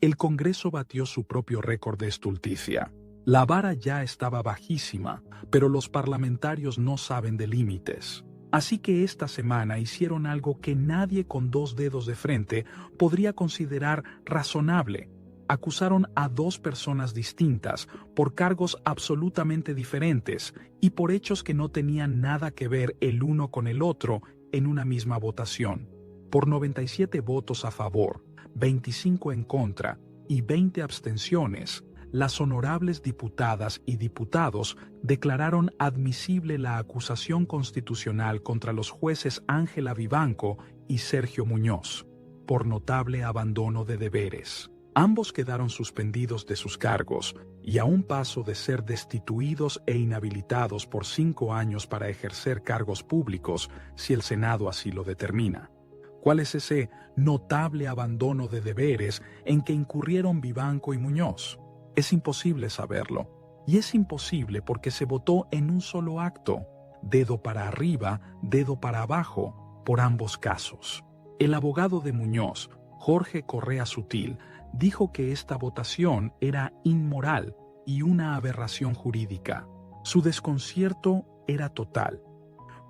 El Congreso batió su propio récord de estulticia. La vara ya estaba bajísima, pero los parlamentarios no saben de límites. Así que esta semana hicieron algo que nadie con 2 dedos de frente podría considerar razonable. Acusaron a 2 personas distintas por cargos absolutamente diferentes y por hechos que no tenían nada que ver el uno con el otro en una misma votación. Por 97 votos a favor, 25 en contra y 20 abstenciones, las honorables diputadas y diputados declararon admisible la acusación constitucional contra los jueces Ángela Vivanco y Sergio Muñoz, por notable abandono de deberes. Ambos quedaron suspendidos de sus cargos y a un paso de ser destituidos e inhabilitados por 5 años para ejercer cargos públicos si el Senado así lo determina. ¿Cuál es ese notable abandono de deberes en que incurrieron Vivanco y Muñoz? Es imposible saberlo, y es imposible porque se votó en un solo acto, dedo para arriba, dedo para abajo, por ambos casos. El abogado de Muñoz, Jorge Correa Sutil, dijo que esta votación era inmoral y una aberración jurídica. Su desconcierto era total.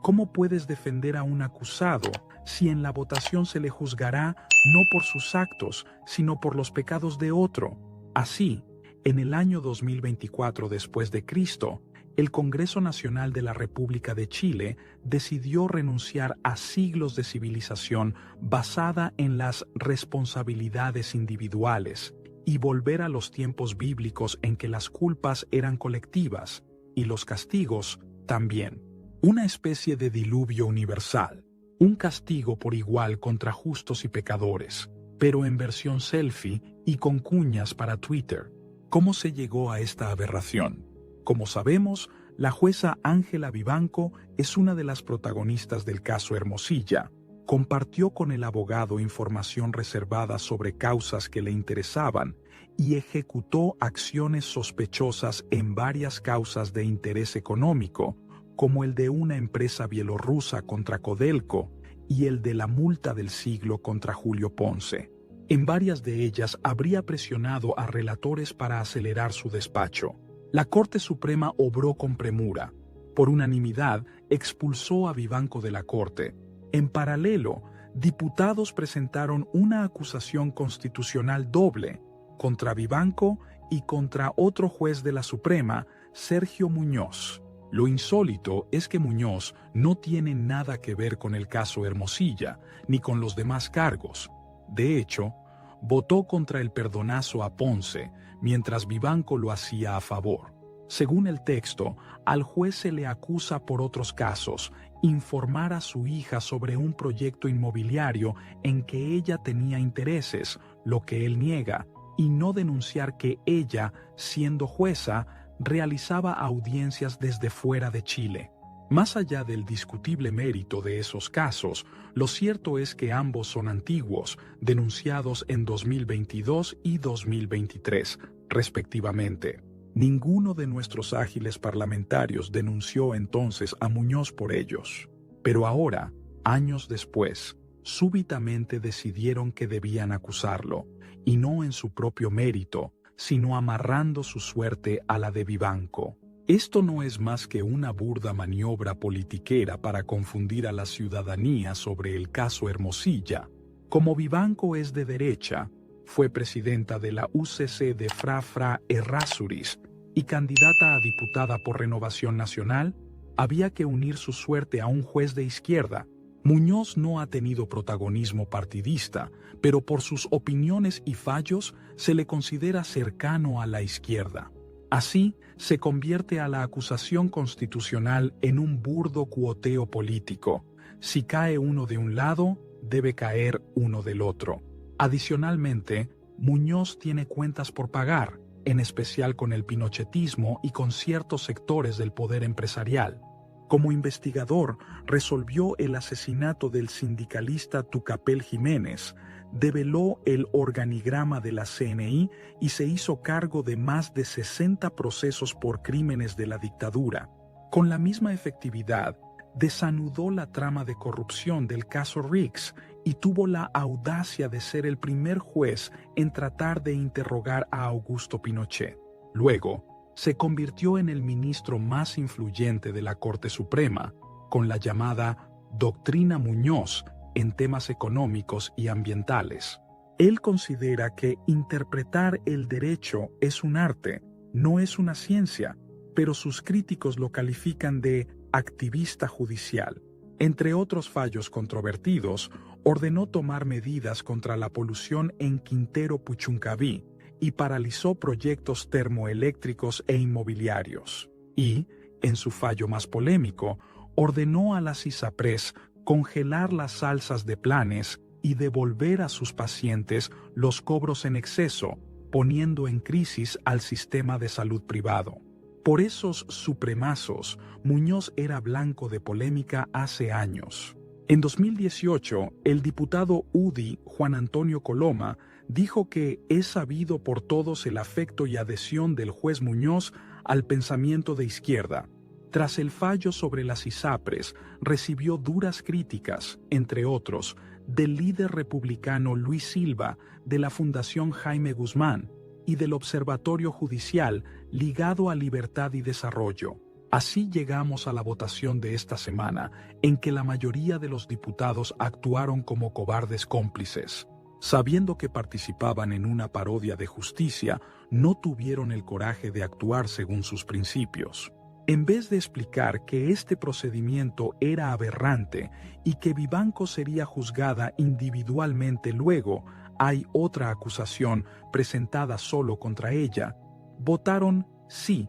¿Cómo puedes defender a un acusado si en la votación se le juzgará no por sus actos, sino por los pecados de otro? Así, en el año 2024 después de Cristo, el Congreso Nacional de la República de Chile decidió renunciar a siglos de civilización basada en las responsabilidades individuales y volver a los tiempos bíblicos en que las culpas eran colectivas y los castigos también. Una especie de diluvio universal, un castigo por igual contra justos y pecadores, pero en versión selfie y con cuñas para Twitter. ¿Cómo se llegó a esta aberración? Como sabemos, la jueza Ángela Vivanco es una de las protagonistas del caso Hermosilla. Compartió con el abogado información reservada sobre causas que le interesaban y ejecutó acciones sospechosas en varias causas de interés económico, como el de una empresa bielorrusa contra Codelco y el de la multa del siglo contra Julio Ponce. En varias de ellas habría presionado a relatores para acelerar su despacho. La Corte Suprema obró con premura. Por unanimidad, expulsó a Vivanco de la Corte. En paralelo, diputados presentaron una acusación constitucional doble contra Vivanco y contra otro juez de la Suprema, Sergio Muñoz. Lo insólito es que Muñoz no tiene nada que ver con el caso Hermosilla, ni con los demás cargos. De hecho, votó contra el perdonazo a Ponce, mientras Vivanco lo hacía a favor. Según el texto, al juez se le acusa por otros casos, informar a su hija sobre un proyecto inmobiliario en que ella tenía intereses, lo que él niega, y no denunciar que ella, siendo jueza, realizaba audiencias desde fuera de Chile. Más allá del discutible mérito de esos casos, lo cierto es que ambos son antiguos, denunciados en 2022 y 2023, respectivamente. Ninguno de nuestros ágiles parlamentarios denunció entonces a Muñoz por ellos. Pero ahora, años después, súbitamente decidieron que debían acusarlo, y no en su propio mérito, sino amarrando su suerte a la de Vivanco. Esto no es más que una burda maniobra politiquera para confundir a la ciudadanía sobre el caso Hermosilla. Como Vivanco es de derecha, fue presidenta de la UCC de Fra Errázuriz y candidata a diputada por Renovación Nacional, había que unir su suerte a un juez de izquierda. Muñoz no ha tenido protagonismo partidista, pero por sus opiniones y fallos se le considera cercano a la izquierda. Así, se convierte a la acusación constitucional en un burdo cuoteo político. Si cae uno de un lado, debe caer uno del otro. Adicionalmente, Muñoz tiene cuentas por pagar, en especial con el pinochetismo y con ciertos sectores del poder empresarial. Como investigador, resolvió el asesinato del sindicalista Tucapel Jiménez, develó el organigrama de la CNI y se hizo cargo de más de 60 procesos por crímenes de la dictadura. Con la misma efectividad, desanudó la trama de corrupción del caso Riggs y tuvo la audacia de ser el primer juez en tratar de interrogar a Augusto Pinochet. Luego, se convirtió en el ministro más influyente de la Corte Suprema, con la llamada Doctrina Muñoz en temas económicos y ambientales. Él considera que interpretar el derecho es un arte, no es una ciencia, pero sus críticos lo califican de activista judicial. Entre otros fallos controvertidos, ordenó tomar medidas contra la polución en Quintero Puchuncaví y paralizó proyectos termoeléctricos e inmobiliarios. Y, en su fallo más polémico, ordenó a las ISAPRES congelar las alzas de planes y devolver a sus pacientes los cobros en exceso, poniendo en crisis al sistema de salud privado. Por esos supremazos, Muñoz era blanco de polémica hace años. En 2018, el diputado UDI, Juan Antonio Coloma, dijo que es sabido por todos el afecto y adhesión del juez Muñoz al pensamiento de izquierda. Tras el fallo sobre las ISAPRES, recibió duras críticas, entre otros, del líder republicano Luis Silva, de la Fundación Jaime Guzmán y del Observatorio Judicial ligado a Libertad y Desarrollo. Así llegamos a la votación de esta semana, en que la mayoría de los diputados actuaron como cobardes cómplices. Sabiendo que participaban en una parodia de justicia, no tuvieron el coraje de actuar según sus principios. En vez de explicar que este procedimiento era aberrante y que Vivanco sería juzgada individualmente luego, hay otra acusación presentada solo contra ella, votaron sí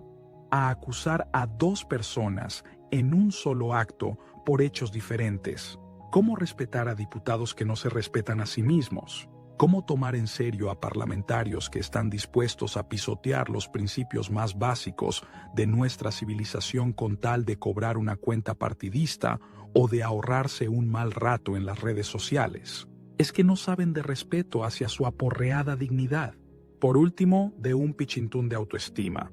a acusar a dos personas en un solo acto por hechos diferentes. ¿Cómo respetar a diputados que no se respetan a sí mismos? ¿Cómo tomar en serio a parlamentarios que están dispuestos a pisotear los principios más básicos de nuestra civilización con tal de cobrar una cuenta partidista o de ahorrarse un mal rato en las redes sociales? Es que no saben de respeto hacia su aporreada dignidad. Por último, de un pichintún de autoestima.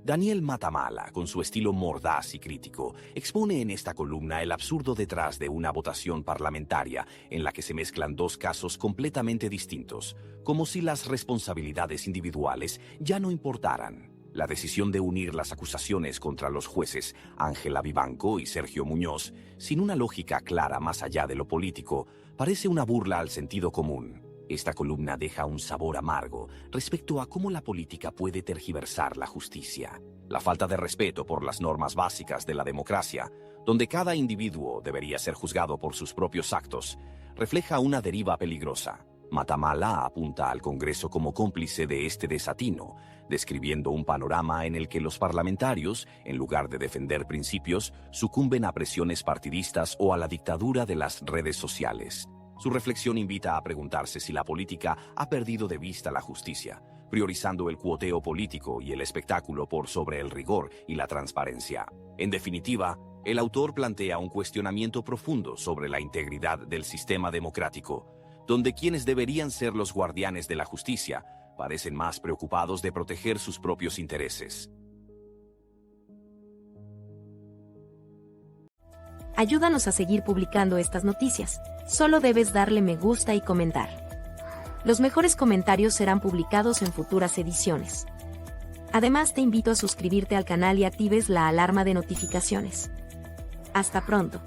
Daniel Matamala, con su estilo mordaz y crítico, expone en esta columna el absurdo detrás de una votación parlamentaria en la que se mezclan dos casos completamente distintos, como si las responsabilidades individuales ya no importaran. La decisión de unir las acusaciones contra los jueces Ángela Vivanco y Sergio Muñoz, sin una lógica clara más allá de lo político, parece una burla al sentido común. Esta columna deja un sabor amargo respecto a cómo la política puede tergiversar la justicia. La falta de respeto por las normas básicas de la democracia, donde cada individuo debería ser juzgado por sus propios actos, refleja una deriva peligrosa. Matamala apunta al Congreso como cómplice de este desatino, describiendo un panorama en el que los parlamentarios, en lugar de defender principios, sucumben a presiones partidistas o a la dictadura de las redes sociales. Su reflexión invita a preguntarse si la política ha perdido de vista la justicia, priorizando el cuoteo político y el espectáculo por sobre el rigor y la transparencia. En definitiva, el autor plantea un cuestionamiento profundo sobre la integridad del sistema democrático, donde quienes deberían ser los guardianes de la justicia parecen más preocupados de proteger sus propios intereses. Ayúdanos a seguir publicando estas noticias. Solo debes darle me gusta y comentar. Los mejores comentarios serán publicados en futuras ediciones. Además, te invito a suscribirte al canal y actives la alarma de notificaciones. Hasta pronto.